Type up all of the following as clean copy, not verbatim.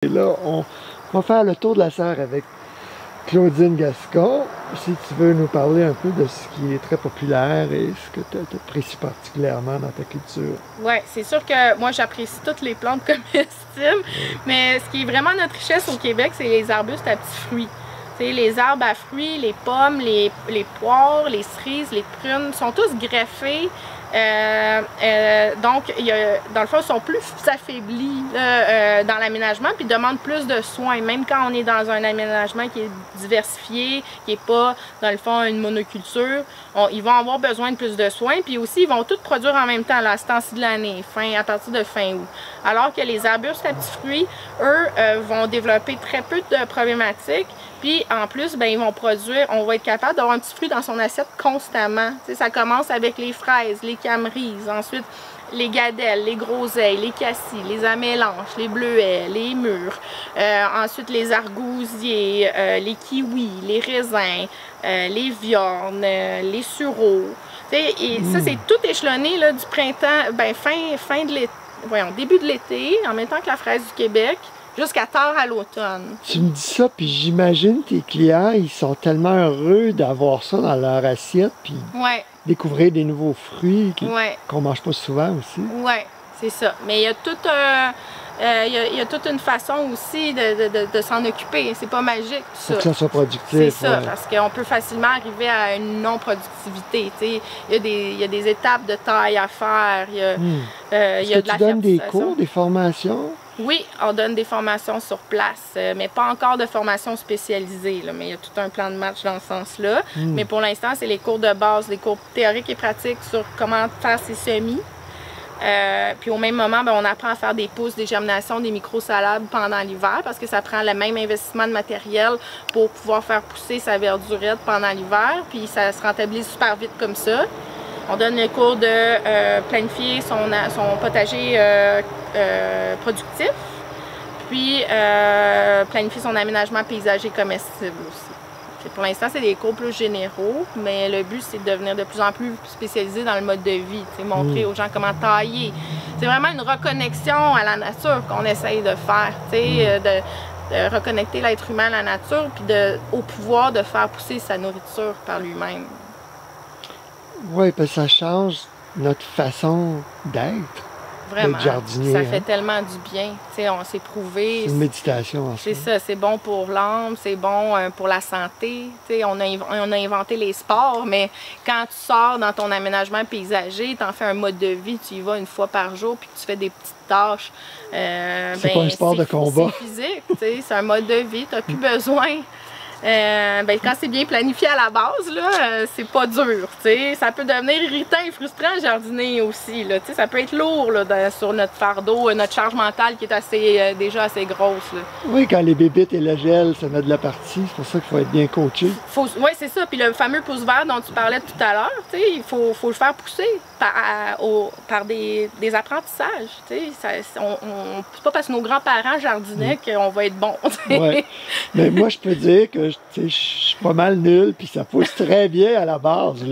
Et là, on va faire le tour de la serre avec Claudine Gascon. Si tu veux nous parler un peu de ce qui est très populaire et ce que tu apprécies particulièrement dans ta culture. Oui, c'est sûr que moi, j'apprécie toutes les plantes comestibles, mais ce qui est vraiment notre richesse au Québec, c'est les arbustes à petits fruits. T'sais, les arbres à fruits, les pommes, les poires, les cerises, les prunes sont tous greffés. Donc, dans le fond, ils sont plus affaiblis dans l'aménagement puis demandent plus de soins. Même quand on est dans un aménagement qui est diversifié, qui n'est pas, dans le fond, une monoculture, ils vont avoir besoin de plus de soins. Puis aussi, ils vont tous produire en même temps là, à ce temps-ci de l'année, à partir de fin août. Alors que les arbustes à petits fruits, eux, vont développer très peu de problématiques. Puis en plus, ben, ils vont produire, on va être capable d'avoir un petit fruit dans son assiette constamment. T'sais, ça commence avec les fraises, les camerises, ensuite les gadelles, les groseilles, les cassis, les amélanches, les bleuets, les mûres, ensuite les argousiers, les kiwis, les raisins, les viornes, les sureaux. Et ça, c'est tout échelonné là, du printemps, ben, fin de l'été, voyons, début de l'été, en même temps que la fraise du Québec, jusqu'à tard à l'automne. Tu me dis ça, puis j'imagine tes clients, ils sont tellement heureux d'avoir ça dans leur assiette, puis découvrir des nouveaux fruits qu'on mange pas souvent aussi. Oui, c'est ça. Mais il y a tout il y a toute une façon aussi de s'en occuper. C'est pas magique, tout ça. Pour que ça soit productif. C'est ça, parce qu'on peut facilement arriver à une non-productivité. Il y a des étapes de taille à faire. Il y a, Est-ce que tu donnes des cours, des formations? Oui, on donne des formations sur place, mais pas encore de formation spécialisée. Là, mais il y a tout un plan de match dans ce sens-là. Mais pour l'instant, c'est les cours de base, les cours théoriques et pratiques sur comment faire ses semis. Puis au même moment, ben, on apprend à faire des pousses, des germinations, des micro-salades pendant l'hiver parce que ça prend le même investissement de matériel pour pouvoir faire pousser sa verdurette pendant l'hiver. Puis ça se rentabilise super vite comme ça. On donne le cours de planifier son potager productif, puis planifier son aménagement paysager comestible aussi. Pour l'instant, c'est des cours plus généraux, mais le but, c'est de devenir de plus en plus spécialisé dans le mode de vie, montrer aux gens comment tailler. C'est vraiment une reconnexion à la nature qu'on essaye de faire, de reconnecter l'être humain à la nature, puis au pouvoir de faire pousser sa nourriture par lui-même. Oui, parce que ça change notre façon d'être. Vraiment, jardinier, ça fait tellement du bien. On s'est prouvé. C'est une méditation en C'est ça, c'est bon pour l'âme, c'est bon pour la santé. On a inventé les sports, mais quand tu sors dans ton aménagement paysager, tu en fais un mode de vie, tu y vas une fois par jour, puis tu fais des petites tâches. C'est pas un sport de combat. C'est physique, c'est un mode de vie, tu n'as plus besoin. Quand c'est bien planifié à la base, c'est pas dur. Ça peut devenir irritant et frustrant jardiner aussi. Là, ça peut être lourd là, sur notre fardeau, notre charge mentale qui est déjà assez grosse. Là. Oui, quand les bébites et le gel se mettent de la partie, c'est pour ça qu'il faut être bien coaché. Oui, c'est ça. Puis le fameux pouce vert dont tu parlais tout à l'heure, il faut le faire pousser par des apprentissages. C'est pas parce que nos grands-parents jardinaient qu'on va être bon. Ouais. Mais moi, je peux dire que je suis pas mal nul, puis ça pousse très bien à la base.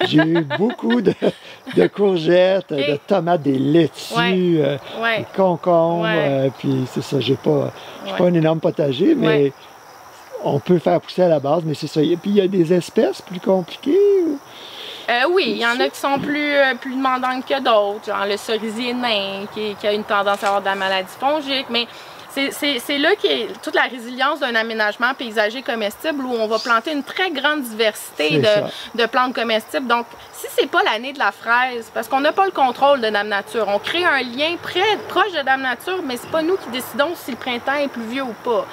J'ai eu beaucoup de courgettes, de tomates, des laitues, des concombres, puis c'est ça, j'ai pas un énorme potager, mais on peut faire pousser à la base, mais c'est ça. Et puis il y a des espèces plus compliquées. Oui, il y en a qui sont plus demandantes que d'autres, genre le cerisier nain qui a une tendance à avoir de la maladie fongique, mais c'est là qu'est toute la résilience d'un aménagement paysager comestible où on va planter une très grande diversité de plantes comestibles. Donc, si c'est pas l'année de la fraise, parce qu'on n'a pas le contrôle de Dame Nature, on crée un lien proche de Dame Nature, mais c'est pas nous qui décidons si le printemps est pluvieux ou pas.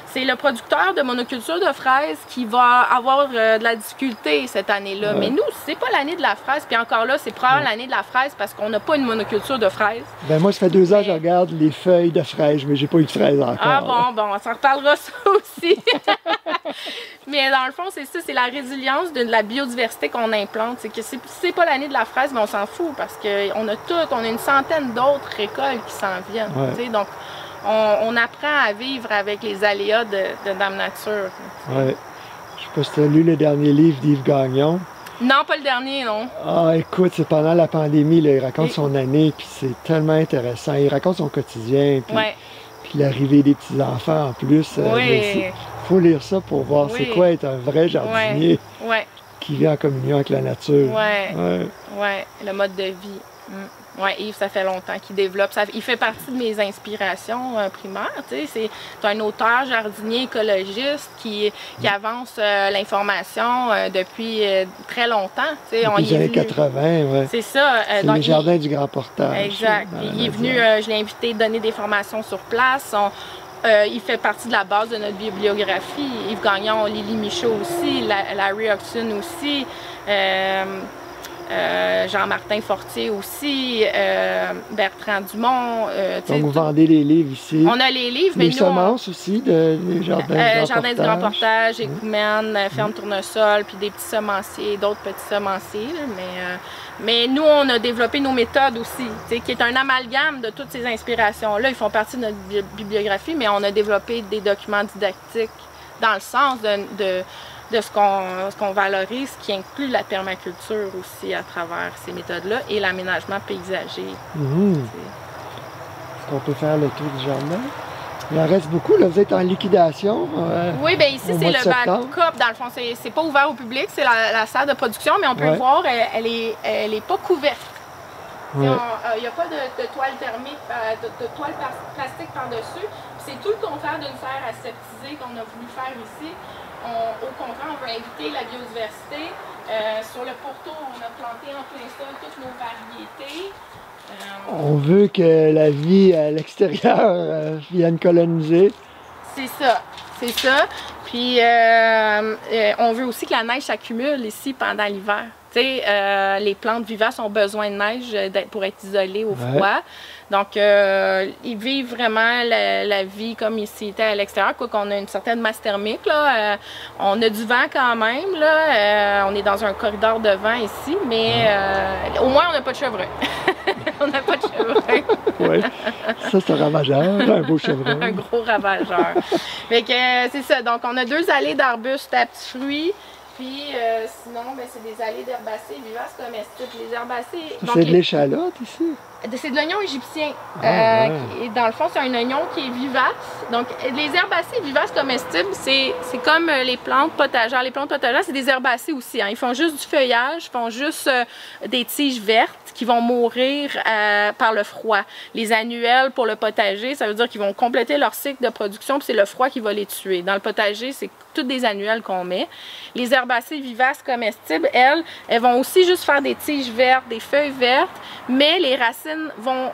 C'est le producteur de monoculture de fraises qui va avoir de la difficulté cette année-là. Mais nous, c'est pas l'année de la fraise, puis encore là, c'est probablement l'année de la fraise parce qu'on n'a pas une monoculture de fraises. Ben moi, ça fait 2 ans que je regarde les feuilles de fraises, mais j'ai pas eu de fraises encore. Ah bon, on s'en reparlera ça aussi. Mais dans le fond, c'est ça, c'est la résilience de la biodiversité qu'on implante. C'est que si c'est pas l'année de la fraise, mais on s'en fout parce qu'on a une centaine d'autres récoltes qui s'en viennent. Donc, on apprend à vivre avec les aléas de Dame Nature. Oui. Je sais pas si tu as lu le dernier livre d'Yves Gagnon. Non, pas le dernier, non. Ah, écoute, c'est pendant la pandémie, là, il raconte son année, puis c'est tellement intéressant. Il raconte son quotidien, puis Puis l'arrivée des petits-enfants en plus. Oui. Faut lire ça pour voir c'est quoi être un vrai jardinier qui vit en communion avec la nature. Oui, le mode de vie. Oui, Yves, ça fait longtemps qu'il développe. Il fait partie de mes inspirations primaires. C'est un auteur jardinier écologiste qui avance l'information depuis très longtemps. Depuis les années 80, oui. C'est ça. C'est les jardins du Grand Portage. Exact. Il est venu, je l'ai invité à donner des formations sur place. Il fait partie de la base de notre bibliographie. Yves Gagnon, Lily Michaud aussi, Larry Hodgson aussi. Jean-Martin Fortier aussi, Bertrand Dumont. Donc vous vendez les livres ici. On a les livres, mais les semences aussi, des jardins du Grand Portage, Écoumène, Ferme Tournesol, puis des petits semenciers, d'autres petits semenciers. Mais nous, on a développé nos méthodes aussi, qui est un amalgame de toutes ces inspirations-là. Ils font partie de notre bibliographie, mais on a développé des documents didactiques dans le sens de ce qu'on valorise, qui inclut la permaculture aussi à travers ces méthodes-là et l'aménagement paysager. Est-ce qu'on peut faire le tour du jardin? Il en reste beaucoup, là. Vous êtes en liquidation. Oui, bien ici, c'est le back-up. Dans le fond, c'est pas ouvert au public, c'est la salle de production, mais on peut le voir, elle est pas couverte. Il n'y a pas de toile thermique, de toile plastique par-dessus. C'est tout le contraire d'une serre aseptisée qu'on a voulu faire ici. Au contraire, on veut inviter la biodiversité. Sur le pourtour, on a planté en plein sol toutes nos variétés. On veut que la vie à l'extérieur vienne coloniser. C'est ça, c'est ça. Puis on veut aussi que la neige s'accumule ici pendant l'hiver. Les plantes vivaces ont besoin de neige pour être isolées au froid. Donc, ils vivent vraiment la vie comme s'ils étaient à l'extérieur, quoi qu'on a une certaine masse thermique. Là. On a du vent quand même. Là. On est dans un corridor de vent ici, mais au moins, on n'a pas de chevreuil. On n'a pas de chevreuil. Oui, ça c'est un ravageur, un beau chevreuil. Un gros ravageur. Fait que c'est ça. Donc, on a 2 allées d'arbustes à petits fruits. Puis sinon, c'est des allées d'herbacées vivaces comestibles. Les herbacées. C'est de l'échalote ici? C'est de l'oignon égyptien. Et dans le fond, c'est un oignon qui est vivace. Donc, les herbacées vivaces comestibles, c'est comme les plantes potagères. Les plantes potagères, c'est des herbacées aussi. Ils font juste du feuillage, ils font juste des tiges vertes qui vont mourir par le froid. Les annuelles pour le potager, ça veut dire qu'ils vont compléter leur cycle de production, puis c'est le froid qui va les tuer. Dans le potager, c'est toutes des annuelles qu'on met. Les herbacées vivaces comestibles, elles vont aussi juste faire des tiges vertes, des feuilles vertes, mais les racines vont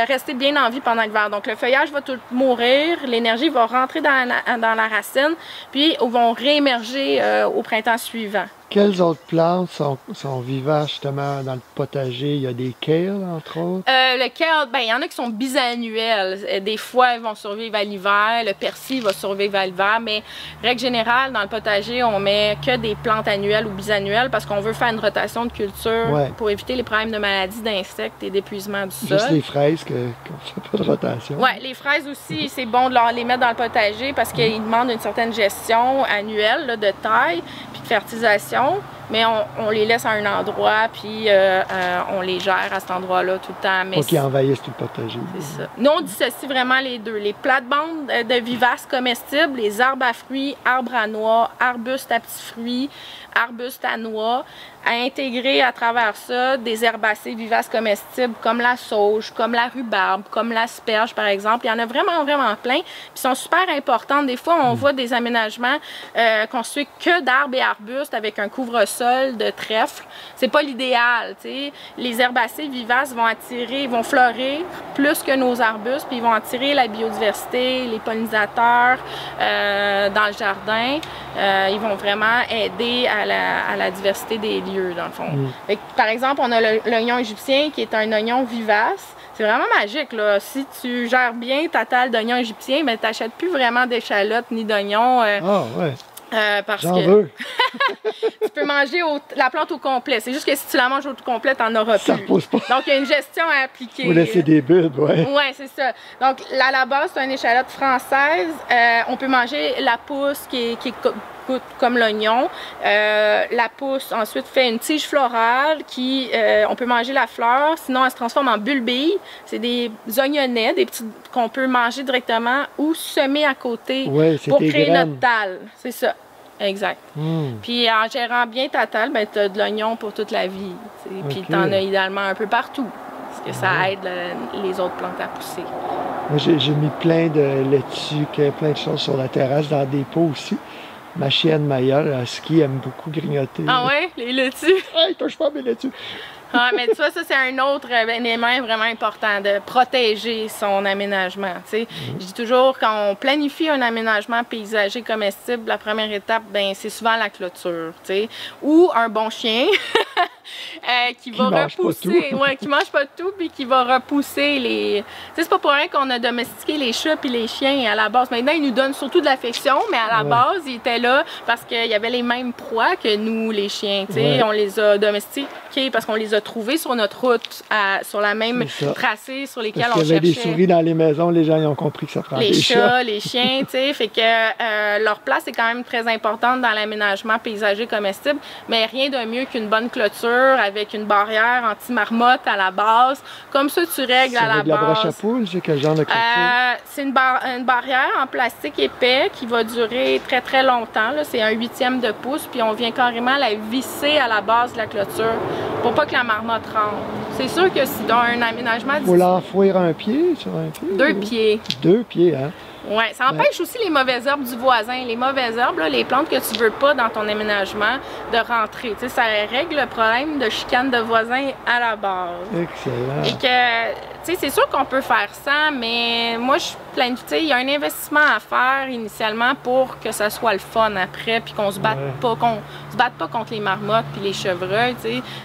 rester bien en vie pendant l'hiver. Donc le feuillage va tout mourir, l'énergie va rentrer dans la racine, puis vont réémerger au printemps suivant. Quelles autres plantes sont vivaces justement dans le potager? Il y a des kales, entre autres? Le kale, il y en a qui sont bisannuels. Des fois, ils vont survivre à l'hiver. Le persil va survivre à l'hiver. Mais, règle générale, dans le potager, on met que des plantes annuelles ou bisannuelles parce qu'on veut faire une rotation de culture pour éviter les problèmes de maladies, d'insectes et d'épuisement du sol. Juste les fraises qu'on ne fait pas de rotation. Oui, les fraises aussi, c'est bon de les mettre dans le potager parce qu'ils demandent une certaine gestion annuelle là, de taille puis de fertilisation. Mais on les laisse à un endroit, puis on les gère à cet endroit-là tout le temps. Pour qu'ils envahissent tout le potager. C'est ça. Nous, on dissocie vraiment les deux. Les plates-bandes de vivaces comestibles, les arbres à fruits, arbres à noix, arbustes à petits fruits, arbustes à noix, à intégrer à travers ça des herbacées vivaces comestibles comme la sauge, comme la rhubarbe, comme l'asperge par exemple. Il y en a vraiment, vraiment plein. Puis ils sont super importantes. Des fois, on voit des aménagements construits que d'arbres et arbustes avec un couvre-sol de trèfle. C'est pas l'idéal, tu sais. Les herbacées vivaces vont attirer, vont fleurir plus que nos arbustes, puis ils vont attirer la biodiversité, les pollinisateurs dans le jardin. Ils vont vraiment aider à la diversité des lieux, dans le fond. Fait que, par exemple, on a l'oignon égyptien qui est un oignon vivace. C'est vraiment magique, là. Si tu gères bien ta talle d'oignon égyptien, tu n'achètes plus vraiment d'échalotes ni d'oignons. J'en veux. Tu peux manger la plante au complet. C'est juste que si tu la manges au complet, tu n'en auras plus. Ça repousse pas. Donc, il y a une gestion à appliquer. Il faut laisser des bulbes, oui. Oui, c'est ça. Donc, à la base, c'est une échalote française. On peut manger la pousse qui est comme l'oignon. La pousse ensuite fait une tige florale qui, on peut manger la fleur, sinon elle se transforme en bulbille. C'est des oignonnets, des petits qu'on peut manger directement ou semer à côté pour créer notre dalle. C'est ça. Exact. Puis en gérant bien ta dalle, ben, tu as de l'oignon pour toute la vie. Puis tu en as idéalement un peu partout. Parce que ça aide les autres plantes à pousser. Moi, j'ai mis plein de laitue, plein de choses sur la terrasse, dans des pots aussi. Ma chienne Maya, à ski, aime beaucoup grignoter. Ah ouais, les laitues? Hey, touche pas mes laitues! Ah, mais tu vois, ça, c'est un autre élément vraiment important, de protéger son aménagement. Je dis toujours, quand on planifie un aménagement paysager comestible, la première étape, ben, c'est souvent la clôture. Ou un bon chien qui va repousser, qui mange pas tout, puis qui va repousser les... C'est pas pour rien qu'on a domestiqué les chats puis les chiens à la base. Maintenant, ils nous donnent surtout de l'affection, mais à la base, ils étaient là parce qu'il y avait les mêmes proies que nous, les chiens. On les a domestiqués parce qu'on les a trouvés sur notre route, sur la même tracé sur lesquels on cherchait. Il y avait des souris dans les maisons, les gens ils ont compris que ça prend des chats. Les chiens, fait que leur place est quand même très importante dans l'aménagement paysager comestible, mais rien de mieux qu'une bonne clôture avec une barrière anti-marmotte à la base. Comme ça, tu règles à la base. La broche à poule, c'est quel genre de clôture? C'est une barrière en plastique épais qui va durer très très longtemps. C'est un 1/8 de pouce, puis on vient carrément la visser à la base de la clôture pour pas que la marmotte rentre. C'est sûr que si tu as un aménagement... Il faut l'enfouir un pied sur un pied? 2 pieds. 2 pieds, hein? Oui, ça empêche aussi les mauvaises herbes du voisin. Les mauvaises herbes, là, les plantes que tu veux pas dans ton aménagement, de rentrer. Ça règle le problème de chicane de voisins à la base. Excellent. Et que, c'est sûr qu'on peut faire ça, mais moi, je suis pleine. Il y a un investissement à faire initialement pour que ça soit le fun après, puis qu'on se batte pas, contre les marmottes puis les chevreuils.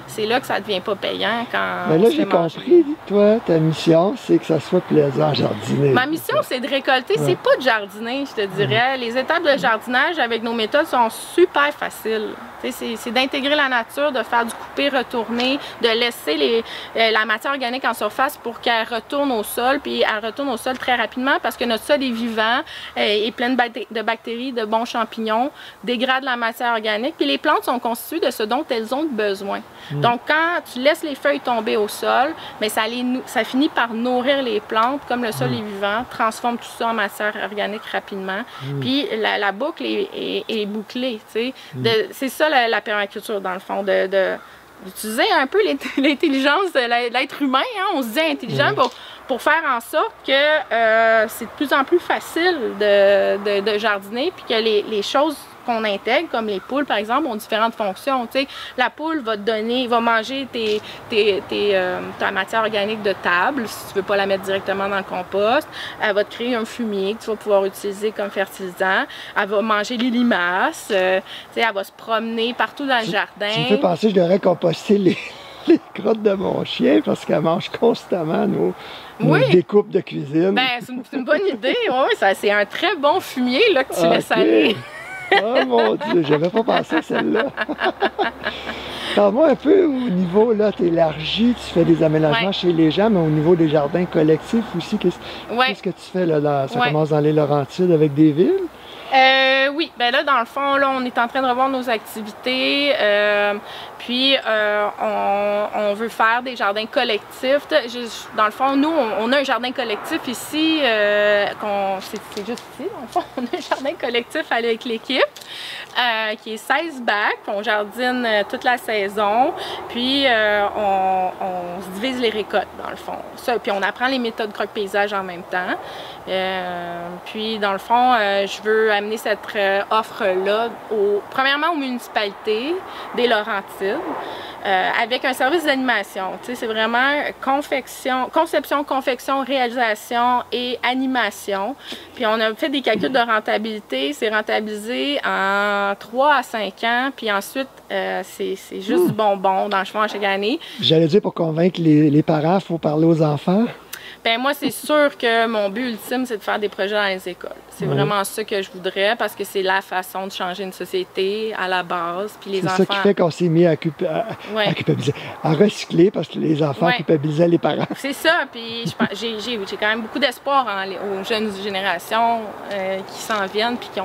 C'est là que ça devient pas payant quand là, j'ai compris, toi, ta mission, c'est que ça soit plaisant à jardiner. Ma mission, c'est de récolter. C'est pas de jardiner, je te dirais. Les étapes de jardinage avec nos méthodes sont super faciles. C'est d'intégrer la nature, de faire du couper-retourner, de laisser la matière organique en surface pour qu'elle retourne au sol, puis elle retourne au sol très rapidement parce que notre sol est vivant, est plein de bactéries, de bons champignons, dégrade la matière organique, puis les plantes sont constituées de ce dont elles ont besoin. Donc, quand tu laisses les feuilles tomber au sol, bien, ça finit par nourrir les plantes, comme le sol est vivant, transforme tout ça en matière organique rapidement, puis la boucle est bouclée, c'est ça la permaculture, dans le fond, d'utiliser un peu l'intelligence de l'être humain, hein? On se dit intelligent pour faire en sorte que c'est de plus en plus facile de jardiner, puis que les choses qu'on intègre, comme les poules par exemple, ont différentes fonctions. La poule va va manger ta matière organique de table, si tu veux pas la mettre directement dans le compost. Elle va te créer un fumier que tu vas pouvoir utiliser comme fertilisant. Elle va manger les limaces. Elle va se promener partout dans le jardin. Tu me fais penser que je devrais composter les crottes de mon chien parce qu'elle mange constamment nos découpes de cuisine. Ben, c'est une bonne idée. C'est un très bon fumier là, que tu laisses aller. Oh mon Dieu, j'avais pas pensé à celle-là. Parle-moi un peu au niveau, là, tu élargis, tu fais des aménagements chez les gens, mais au niveau des jardins collectifs aussi, qu'est-ce que tu fais là? Ça commence dans les Laurentides avec des villes? Oui, ben là, dans le fond, là, on est en train de revoir nos activités, puis on veut faire des jardins collectifs. Dans le fond, nous, on a un jardin collectif ici, c'est juste ici, dans le fond, on a un jardin collectif avec l'équipe, qui est 16 bacs, on jardine toute la saison, puis on se divise les récoltes, dans le fond. Puis on apprend les méthodes croque-paysage en même temps. Puis, dans le fond, je veux amener cette offre-là, premièrement aux municipalités des Laurentides, avec un service d'animation. C'est vraiment conception, confection, réalisation et animation. Puis, on a fait des calculs de rentabilité. C'est rentabilisé en 3 à 5 ans. Puis ensuite, c'est juste du bonbon dans le fond à chaque année. J'allais dire, pour convaincre les parents, il faut parler aux enfants. Ben moi, c'est sûr que mon but ultime, c'est de faire des projets dans les écoles. C'est vraiment ça que je voudrais parce que c'est la façon de changer une société à la base. Puis les enfants... C'est ça qui fait qu'on s'est mis à culpabiliser, à recycler parce que les enfants culpabilisaient les parents. C'est ça. Puis j'ai quand même beaucoup d'espoir aux jeunes générations qui s'en viennent puis qui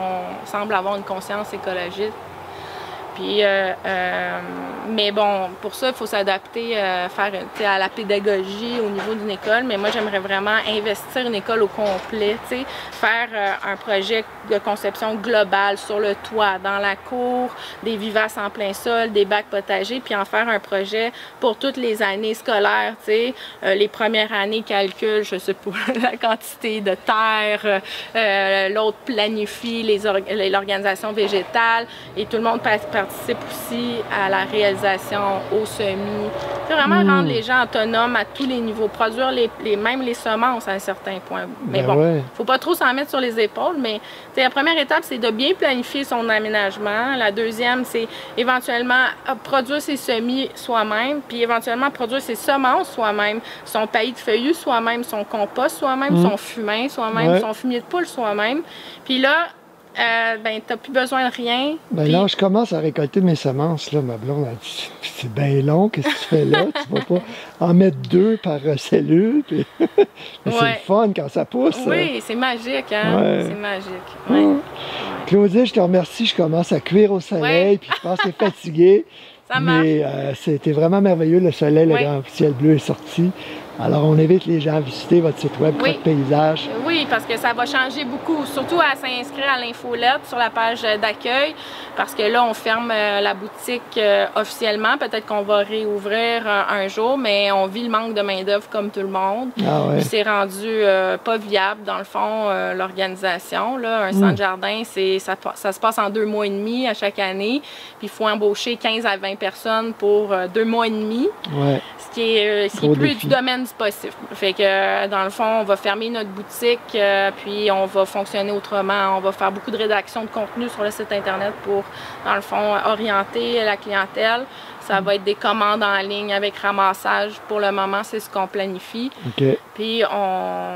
semblent avoir une conscience écologique. Puis, mais bon, pour ça, il faut s'adapter à la pédagogie au niveau d'une école. Mais moi, j'aimerais vraiment investir une école au complet, faire un projet de conception globale sur le toit, dans la cour, des vivaces en plein sol, des bacs potagers, puis en faire un projet pour toutes les années scolaires, les premières années calculent, je sais pas, la quantité de terre, l'autre planifie l'organisation végétale, et tout le monde participe aussi à la réalisation au semis. C'est vraiment rendre les gens autonomes à tous les niveaux, produire même les semences à un certain point. Mais faut pas trop s'en mettre sur les épaules, mais la première étape, c'est de bien planifier son aménagement. La deuxième, c'est éventuellement produire ses semis soi-même, puis éventuellement produire ses semences soi-même, son paillis de feuillus soi-même, son compost soi-même, son fumier soi-même, son fumier de poule soi-même. Puis là, ben, t'as plus besoin de rien. Ben là, je commence à récolter mes semences, là, ma blonde a dit, c'est bien long, qu'est-ce que tu fais là? Tu vas pas en mettre 2 par cellule, puis... c'est le fun quand ça pousse. Oui, c'est magique, hein? C'est magique. Claudie, je te remercie, je commence à cuire au soleil, puis je pense que t'es fatiguée. Ça marche. Mais c'était vraiment merveilleux, le soleil, le grand ciel bleu est sorti. Alors, on invite les gens à visiter votre site web, Crotte Paysage. Oui, parce que ça va changer beaucoup, surtout à s'inscrire à l'infolette sur la page d'accueil, parce que là, on ferme la boutique officiellement. Peut-être qu'on va réouvrir un jour, mais on vit le manque de main-d'œuvre comme tout le monde. Puis c'est rendu pas viable, dans le fond, l'organisation. Un centre jardin, ça se passe en 2 mois et demi à chaque année. Puis il faut embaucher 15 à 20 personnes pour 2 mois et demi. Ce qui est plus du domaine du possible. Fait que, dans le fond, on va fermer notre boutique, puis on va fonctionner autrement. On va faire beaucoup de rédaction de contenu sur le site Internet pour, dans le fond, orienter la clientèle. Ça va être des commandes en ligne avec ramassage. Pour le moment, c'est ce qu'on planifie. Puis,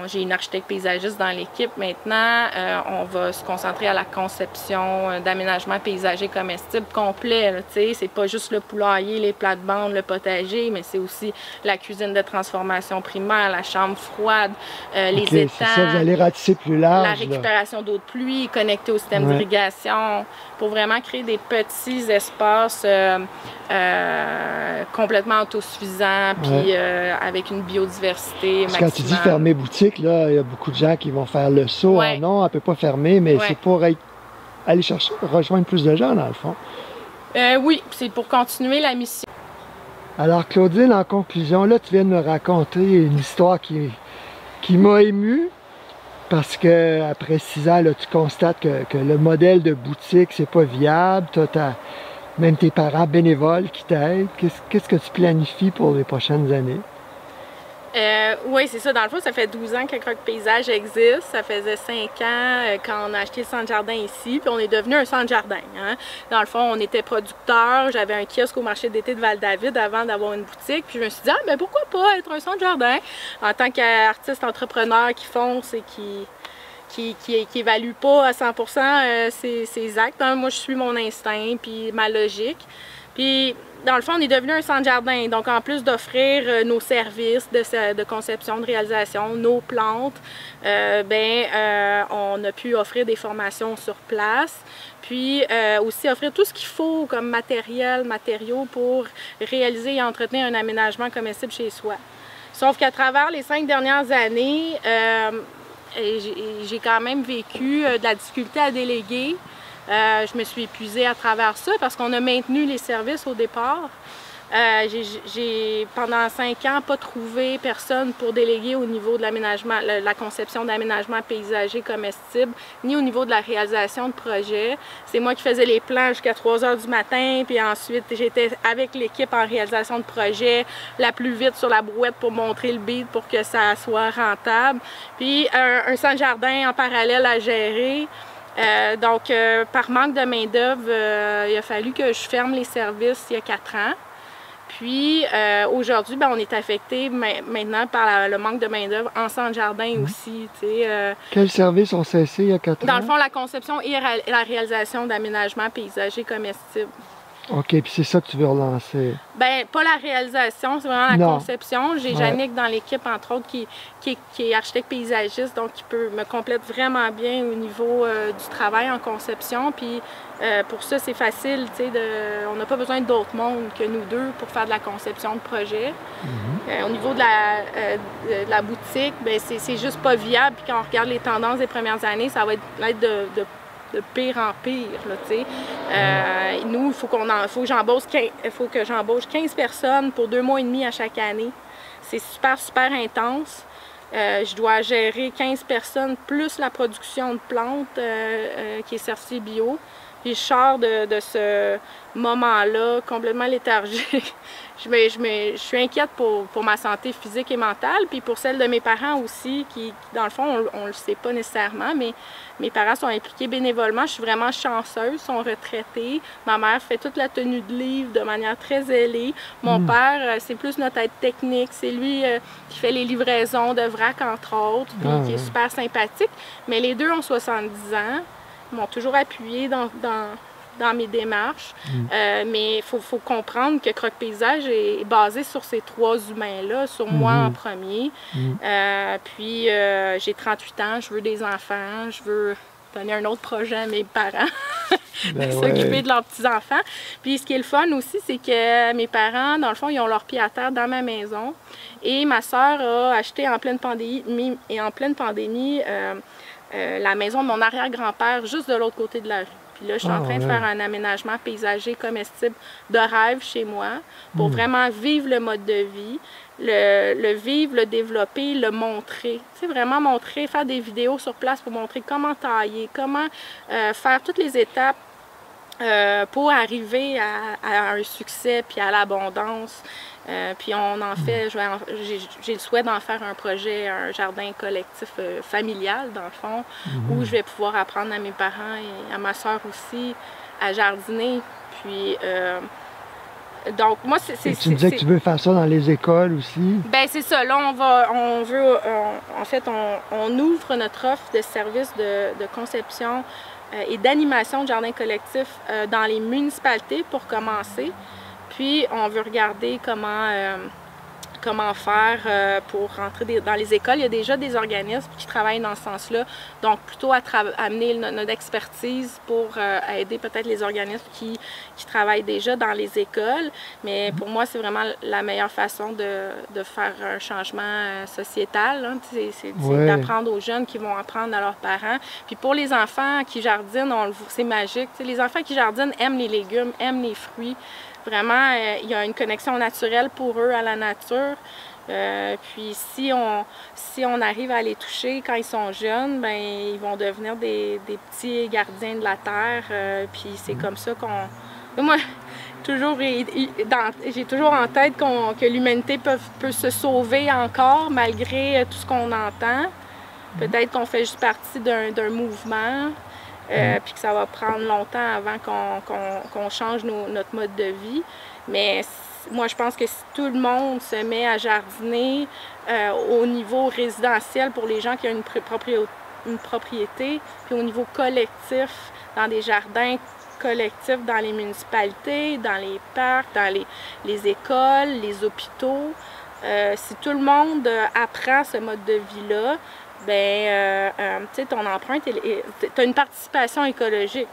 j'ai une architecte paysagiste dans l'équipe maintenant. On va se concentrer à la conception d'aménagement paysager comestible complet. C'est pas juste le poulailler, les plates-bandes, le potager, mais c'est aussi la cuisine de transformation primaire, la chambre froide, les étangs. C'est ça, vous allez ratisser plus large. La récupération d'eau de pluie, connectée au système d'irrigation, pour vraiment créer des petits espaces complètement autosuffisants, puis avec une biodiversité maximale. Quand tu dis fermer boutique, là, il y a beaucoup de gens qui vont faire le saut. Non, elle ne peut pas fermer, mais c'est pour aller rejoindre plus de gens, dans le fond. Oui, c'est pour continuer la mission. Alors, Claudine, en conclusion, là, tu viens de me raconter une histoire qui m'a ému, parce que après 6 ans, là, tu constates que le modèle de boutique, c'est pas viable. Tu as même tes parents bénévoles qui t'aident. Qu'est-ce que tu planifies pour les prochaines années? Oui, c'est ça. Dans le fond, ça fait 12 ans que Crotte Paysage existe. Ça faisait 5 ans quand on a acheté le centre jardin ici, puis on est devenu un centre jardin. Dans le fond, on était producteur. J'avais un kiosque au marché d'été de Val-David avant d'avoir une boutique. Puis je me suis dit, mais pourquoi pas être un centre jardin? En tant qu'artiste entrepreneur qui fonce et qui évalue pas à 100% ses actes. Moi, je suis mon instinct puis ma logique. Puis, dans le fond, on est devenu un centre jardin. Donc, en plus d'offrir nos services de conception, de réalisation, nos plantes, on a pu offrir des formations sur place. Puis, aussi offrir tout ce qu'il faut comme matériaux pour réaliser et entretenir un aménagement comestible chez soi. Sauf qu'à travers les 5 dernières années, j'ai quand même vécu de la difficulté à déléguer. Je me suis épuisée à travers ça parce qu'on a maintenu les services au départ. J'ai pendant 5 ans pas trouvé personne pour déléguer au niveau de l'aménagement, la conception d'aménagement paysager comestible, ni au niveau de la réalisation de projets. C'est moi qui faisais les plans jusqu'à 3 heures du matin, puis ensuite j'étais avec l'équipe en réalisation de projet la plus vite sur la brouette pour montrer le bid pour que ça soit rentable. Puis un centre jardin en parallèle à gérer. Donc, par manque de main-d'œuvre, il a fallu que je ferme les services il y a 4 ans. Puis aujourd'hui, on est affecté maintenant par le manque de main-d'œuvre en centre jardin aussi. Quels services ont cessé il y a 4 ans? Dans le fond, la conception et la réalisation d'aménagements paysagers comestibles. OK, puis c'est ça que tu veux relancer? Bien, pas la réalisation, c'est vraiment la conception. J'ai Jannick dans l'équipe, entre autres, qui est architecte paysagiste, donc qui me complète vraiment bien au niveau du travail en conception. Puis pour ça, c'est facile, on n'a pas besoin d'autres mondes que nous deux pour faire de la conception de projet. Au niveau de la boutique, c'est juste pas viable. Puis quand on regarde les tendances des premières années, ça va être de pire en pire. Nous, il faut que j'embauche 15 personnes pour 2 mois et demi à chaque année. C'est super, super intense. Je dois gérer 15 personnes plus la production de plantes qui est certifiée bio. Puis je sors de ce moment-là complètement léthargique. Je suis inquiète pour ma santé physique et mentale, puis pour celle de mes parents aussi, qui, dans le fond, on ne le sait pas nécessairement, mais mes parents sont impliqués bénévolement. Je suis vraiment chanceuse, ils sont retraités. Ma mère fait toute la tenue de livre de manière très zélée. Mon père, c'est plus notre aide technique. C'est lui qui fait les livraisons de vrac, entre autres, puis qui est super sympathique. Mais les deux ont 70 ans. Ils m'ont toujours appuyé dans mes démarches. Mais il faut comprendre que Croque Paysage est basé sur ces 3 humains-là, sur moi en premier. Puis j'ai 38 ans, je veux des enfants, je veux donner un autre projet à mes parents, s'occuper de leurs petits-enfants. Puis ce qui est le fun aussi, c'est que mes parents, dans le fond, ils ont leurs pieds à terre dans ma maison. Et ma sœur a acheté en pleine pandémie, la maison de mon arrière-grand-père juste de l'autre côté de la rue. Puis là, je suis en train de faire un aménagement paysager comestible de rêve chez moi pour vraiment vivre le mode de vie, le vivre, le développer, le montrer. Tu sais, vraiment montrer, faire des vidéos sur place pour montrer comment tailler, comment faire toutes les étapes pour arriver à un succès puis à l'abondance. Puis on en fait, j'ai le souhait d'en faire un projet, un jardin collectif familial, dans le fond, où je vais pouvoir apprendre à mes parents et à ma soeur aussi à jardiner. Puis, donc, moi, c'est... Tu disais que tu veux faire ça dans les écoles aussi? Bien, c'est ça. Là, en fait, on ouvre notre offre de services de conception et d'animation de jardin collectif dans les municipalités pour commencer. Puis, on veut regarder comment faire pour rentrer dans les écoles. Il y a déjà des organismes qui travaillent dans ce sens-là. Donc, plutôt à amener notre expertise pour aider peut-être les organismes qui travaillent déjà dans les écoles. Mais pour moi, c'est vraiment la meilleure façon de faire un changement sociétal. Hein. C'est d'apprendre aux jeunes qui vont apprendre à leurs parents. Puis pour les enfants qui jardinent, c'est magique. Les enfants qui jardinent aiment les légumes, aiment les fruits. Vraiment, il y a une connexion naturelle pour eux à la nature. Puis si on arrive à les toucher quand ils sont jeunes, ben ils vont devenir des petits gardiens de la terre. Puis c'est comme ça qu'on... Moi, j'ai toujours en tête que l'humanité peut se sauver encore malgré tout ce qu'on entend. Peut-être qu'on fait juste partie d'un mouvement. Puis que ça va prendre longtemps avant qu'on change notre mode de vie. Mais moi, je pense que si tout le monde se met à jardiner au niveau résidentiel pour les gens qui ont une propriété, puis au niveau collectif, dans des jardins collectifs dans les municipalités, dans les parcs, dans les écoles, les hôpitaux, si tout le monde apprend ce mode de vie-là, bien, tu sais, ton empreinte, tu as une participation écologique.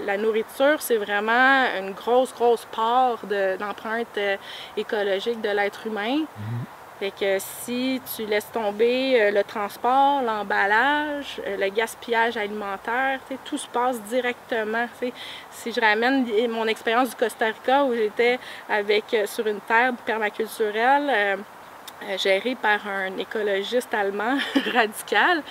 La nourriture, c'est vraiment une grosse part d'empreinte écologique de l'être humain. Fait que si tu laisses tomber le transport, l'emballage, le gaspillage alimentaire, tout se passe directement. Si je ramène mon expérience du Costa Rica où j'étais sur une terre permaculturelle, géré par un écologiste allemand radical.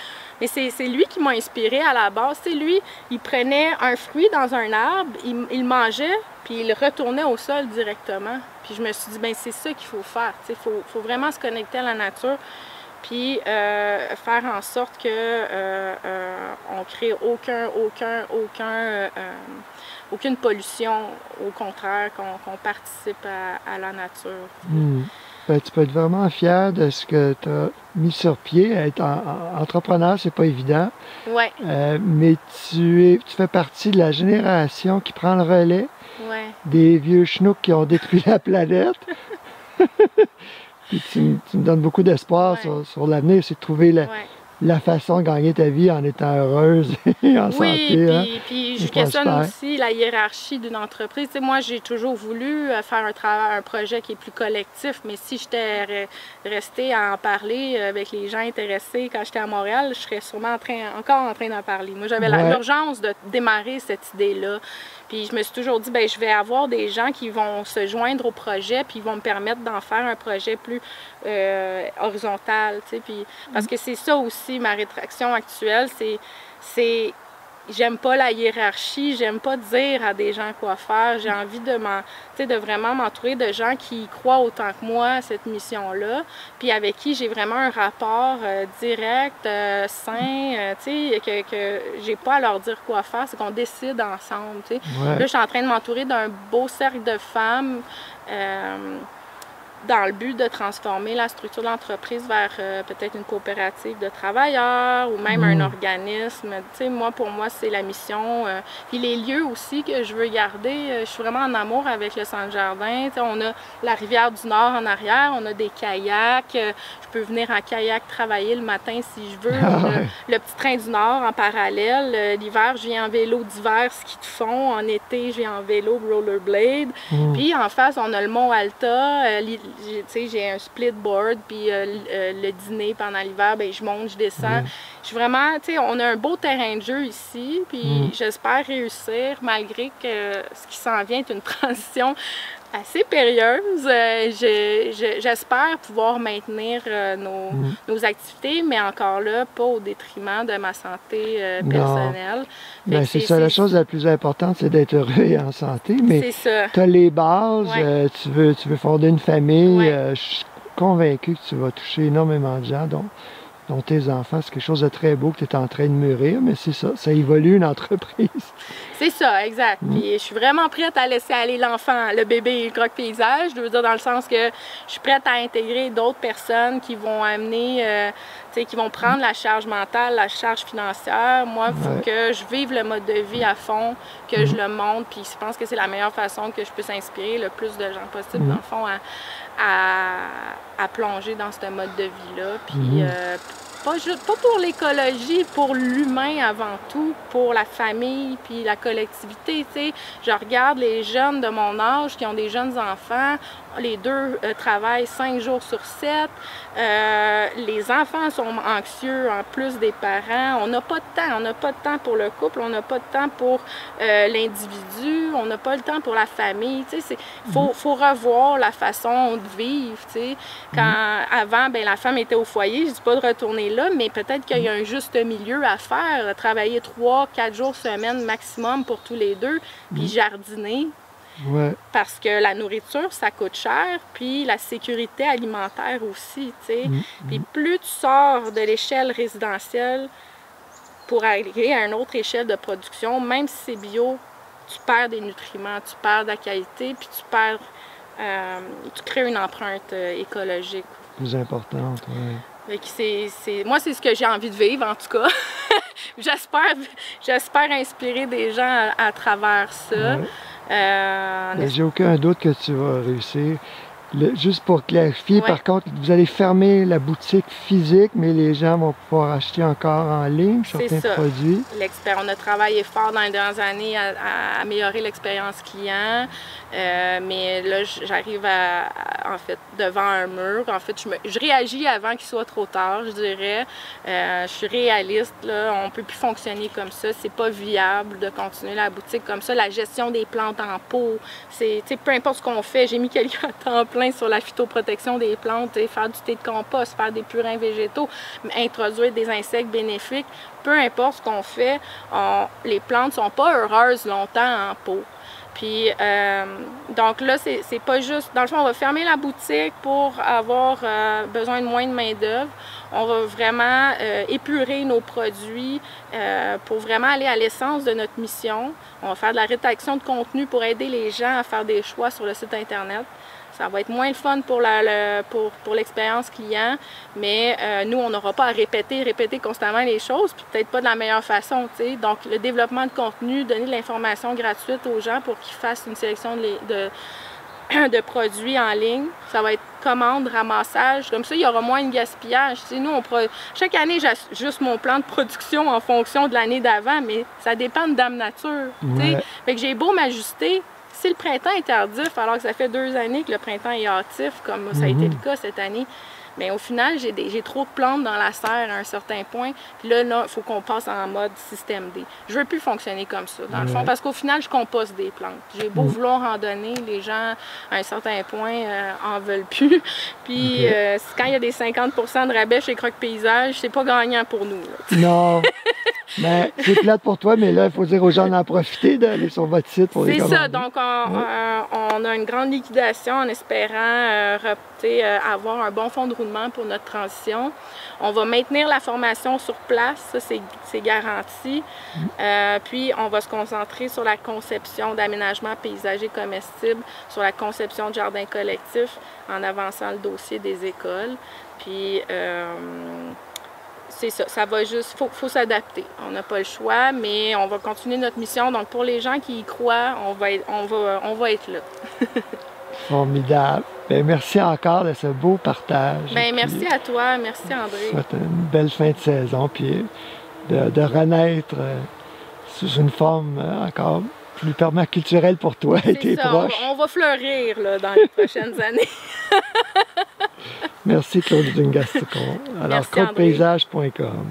Mais c'est lui qui m'a inspiré à la base. C'est lui, il prenait un fruit dans un arbre, il le mangeait, puis il le retournait au sol directement. Puis je me suis dit, bien, c'est ça qu'il faut faire. Il faut vraiment se connecter à la nature. puis faire en sorte que on crée aucune pollution, au contraire, qu'on participe à la nature. Ben, tu peux être vraiment fier de ce que tu as mis sur pied. Être entrepreneur, c'est pas évident. Ouais. Mais tu fais partie de la génération qui prend le relais des vieux chenouks qui ont détruit la planète. Puis tu me donnes beaucoup d'espoir sur l'avenir, c'est de trouver la façon de gagner ta vie en étant heureuse et en santé. Oui, puis je questionne aussi la hiérarchie d'une entreprise. Tu sais, moi, j'ai toujours voulu faire un projet qui est plus collectif, mais si j'étais restée à en parler avec les gens intéressés quand j'étais à Montréal, je serais sûrement encore en train d'en parler. Moi, j'avais l'urgence de démarrer cette idée-là. Puis je me suis toujours dit, bien, je vais avoir des gens qui vont se joindre au projet, puis ils vont me permettre d'en faire un projet plus horizontal, tu sais. Puis, parce que c'est ça aussi, ma rétraction actuelle, c'est j'aime pas la hiérarchie, j'aime pas dire à des gens quoi faire. J'ai envie de vraiment m'entourer de gens qui croient autant que moi à cette mission-là, puis avec qui j'ai vraiment un rapport direct, sain, tu sais, que j'ai pas à leur dire quoi faire, c'est qu'on décide ensemble, tu sais. Là, je suis en train de m'entourer d'un beau cercle de femmes dans le but de transformer la structure de l'entreprise vers peut-être une coopérative de travailleurs ou même un organisme. Tu sais, pour moi, c'est la mission. Puis les lieux aussi que je veux garder, je suis vraiment en amour avec le Centre Jardin. Tu sais, on a la rivière du Nord en arrière, on a des kayaks. Je peux venir en kayak travailler le matin si je veux. Le petit train du Nord en parallèle. L'hiver, je viens en vélo d'hiver, ski de fond. En été, je viens en vélo rollerblade. Puis en face, on a le Mont Alta. J'ai un split board, puis le dîner pendant l'hiver, ben, je monte, je descends. Je suis vraiment, tu sais, on a un beau terrain de jeu ici, puis j'espère réussir, malgré que ce qui s'en vient est une transition assez périlleuse. J'espère pouvoir maintenir nos activités, mais encore là, pas au détriment de ma santé personnelle. Ben, c'est ça, la chose la plus importante, c'est d'être heureux et en santé, mais tu as les bases, tu veux fonder une famille, je suis convaincu que tu vas toucher énormément de gens, dont tes enfants. C'est quelque chose de très beau que tu es en train de mûrir, mais c'est ça évolue une entreprise. C'est ça, exact. Puis je suis vraiment prête à laisser aller l'enfant, le bébé et le croque-paysage. Je veux dire, dans le sens que je suis prête à intégrer d'autres personnes qui vont amener, qui vont prendre la charge mentale, la charge financière. Moi, il faut que je vive le mode de vie à fond, que je le montre. Puis je pense que c'est la meilleure façon que je puisse inspirer le plus de gens possible, dans le fond, à plonger dans ce mode de vie-là. Puis pas pour l'écologie, pour l'humain avant tout, pour la famille, puis la collectivité, tu sais. Je regarde les jeunes de mon âge qui ont des jeunes enfants, les deux travaillent 5 jours sur 7. Les enfants sont anxieux en plus des parents. On n'a pas de temps. On n'a pas de temps pour le couple. On n'a pas de temps pour l'individu. On n'a pas le temps pour la famille. Tu sais, faut revoir la façon de vivre. Tu sais. Avant, ben, la femme était au foyer. Je dis pas de retourner là, mais peut-être qu'il y a un juste milieu à faire. Travailler 3-4 jours semaine maximum pour tous les deux, puis jardiner. Parce que la nourriture, ça coûte cher, puis la sécurité alimentaire aussi, tu sais. Puis plus tu sors de l'échelle résidentielle pour arriver à une autre échelle de production, même si c'est bio, tu perds des nutriments, tu perds de la qualité, puis tu crées une empreinte écologique. Plus importante, oui. Moi, c'est ce que j'ai envie de vivre, en tout cas. J'espère inspirer des gens à travers ça. J'ai aucun doute que tu vas réussir. Juste pour clarifier, par contre, vous allez fermer la boutique physique, mais les gens vont pouvoir acheter encore en ligne certains produits. On a travaillé fort dans les dernières années à améliorer l'expérience client, mais là, j'arrive en fait, devant un mur. En fait, je réagis avant qu'il soit trop tard, je dirais. Je suis réaliste, là. On ne peut plus fonctionner comme ça. C'est pas viable de continuer la boutique comme ça. La gestion des plantes en pot, peu importe ce qu'on fait, j'ai mis quelqu'un à temps plein sur la phytoprotection des plantes, faire du thé de compost, faire des purins végétaux, introduire des insectes bénéfiques. Peu importe ce qu'on fait, les plantes ne sont pas heureuses longtemps en pot. Puis, donc là, c'est pas juste... Dans le fond, on va fermer la boutique pour avoir besoin de moins de main-d'œuvre. On va vraiment épurer nos produits pour vraiment aller à l'essence de notre mission. On va faire de la rédaction de contenu pour aider les gens à faire des choix sur le site Internet. Ça va être moins le fun pour l'expérience client, mais nous, on n'aura pas à répéter constamment les choses, puis peut-être pas de la meilleure façon, tu sais. Donc, le développement de contenu, donner de l'information gratuite aux gens pour qu'ils fassent une sélection de produits en ligne. Ça va être commande, ramassage. Comme ça, il y aura moins de gaspillage. Tu sais, nous, chaque année, j'ajuste mon plan de production en fonction de l'année d'avant, mais ça dépend de Dame Nature. Ouais. Fait que j'ai beau m'ajuster. Si le printemps est tardif, alors que ça fait 2 années que le printemps est hâtif, comme ça a été le cas cette année, mais au final, j'ai trop de plantes dans la serre à un certain point. Puis là, il faut qu'on passe en mode système D. Je veux plus fonctionner comme ça, dans le fond, parce qu'au final, je composte des plantes. J'ai beau vouloir en donner, les gens, à un certain point, en veulent plus. Puis quand il y a des 50% de rabais chez Croque Paysage, c'est pas gagnant pour nous. Là. Non! Mais c'est plate pour toi, mais là, il faut dire aux gens d'en profiter, d'aller sur votre site pour les commander. C'est ça. Donc, on a une grande liquidation en espérant avoir un bon fonds de roulement pour notre transition. On va maintenir la formation sur place, ça, c'est garanti. Puis, on va se concentrer sur la conception d'aménagement paysager comestible, sur la conception de jardins collectifs, en avançant le dossier des écoles. Puis, c'est ça, ça va juste, faut s'adapter. On n'a pas le choix, mais on va continuer notre mission. Donc, pour les gens qui y croient, on va être là. Formidable. Bien, merci encore de ce beau partage. Bien, merci à toi. Merci, André. Je souhaite une belle fin de saison, puis de renaître sous une forme encore plus permaculturelle pour toi et tes proches. On va fleurir là, dans les prochaines années. Merci, Claudine Gascon. Alors, croquepaysage.com.